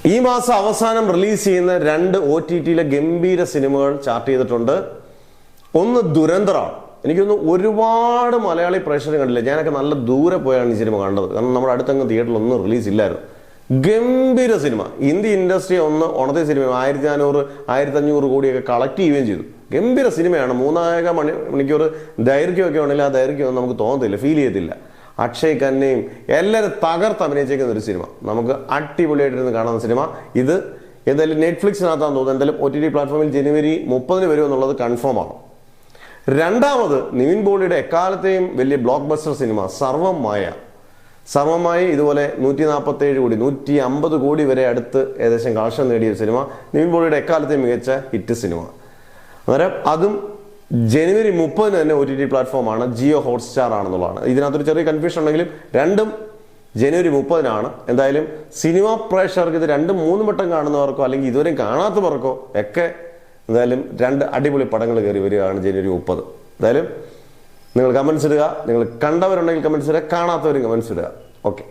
ഈ മാസം അവസാനം റിലീസ് ചെയ്യുന്ന 2 OTT-യിലെ ഗംഭീര സിനിമകൾ ചാർട്ട് ചെയ്തിട്ടുണ്ട്. ഒന്ന് ദുരന്തറാണ്. എനിക്കൊന്ന് ഒരുപാട് മലയാളി പ്രേക്ഷകർ കണ്ടില്ല. ഞാനൊക്കെ നല്ല ദൂരെ പോയാണ് ഈ സിനിമ കണ്ടത്. കാരണം നമ്മുടെ അടുത്തങ്ങ് തിയേറ്ററിലൊന്നും റിലീസ് ഇല്ലായിരുന്നു. ഗംഭീര സിനിമ. ഇന്ത്യ ഇൻഡസ്ട്രി ഒന്ന് ഉണർത്തിയ സിനിമ 1400-1500 കോടിയൊക്കെ കളക്ട് ചെയ്യുകയും ചെയ്തു. ഗംഭീര സിനിമയാണ്. 3.5 മണിക്കൂർ ദൈർഘ്യമൊക്കെ ഉണ്ടെങ്കിൽ ആ ദൈർഘ്യം നമുക്ക് തോന്നത്തില്ല, ഫീൽ ചെയ്യത്തില്ല. അക്ഷയ് ഖന്നയും എല്ലാവരും തകർത്ത് അഭിനയിച്ചേക്കുന്ന ഒരു സിനിമ. നമുക്ക് അടിപൊളിയായിട്ടിരുന്ന് കാണുന്ന സിനിമ. ഇത് എന്തായാലും നെറ്റ്ഫ്ലിക്സിനകത്താന്ന് തോന്നുന്നു. എന്തായാലും OTT പ്ലാറ്റ്ഫോമിൽ ജനുവരി 30 വരുമെന്നുള്ളത് കൺഫേം ആണ്. രണ്ടാമത് നിവിൻ പോളിയുടെ എക്കാലത്തെയും വലിയ ബ്ലോക്ക് ബസ്റ്റർ സിനിമ സർവമായ ഇതുപോലെ 147 കോടി 150 കോടി വരെ അടുത്ത് ഏകദേശം കളക്ഷൻ നേടിയ സിനിമ. നിവിൻ പോളിയുടെ എക്കാലത്തെയും മികച്ച ഹിറ്റ് സിനിമ. അന്നേരം അതും ജനുവരി 30 തന്നെ OTT പ്ലാറ്റ്ഫോമാണ്. ജിയോ ഹോട്ട്സ്റ്റാർ ആണെന്നുള്ളതാണ്. ഇതിനകത്തൊരു ചെറിയ കൺഫ്യൂഷൻ ഉണ്ടെങ്കിലും രണ്ടും ജനുവരി 30 എന്തായാലും സിനിമ പ്രേക്ഷകർക്ക് ഇത് 2-3 വട്ടം കാണുന്നവർക്കോ അല്ലെങ്കിൽ ഇതുവരെയും കാണാത്തവർക്കോ ഒക്കെ എന്തായാലും 2 അടിപൊളി പടങ്ങൾ കയറി വരികയാണ് ജനുവരി 30. എന്തായാലും നിങ്ങൾ കമന്റ്സ് ഇടുക. നിങ്ങൾ കണ്ടവരുണ്ടെങ്കിൽ കമന്റ്സ് ഇടുക, കാണാത്തവരും കമന്റ്സ് ഇടുക. ഓക്കെ.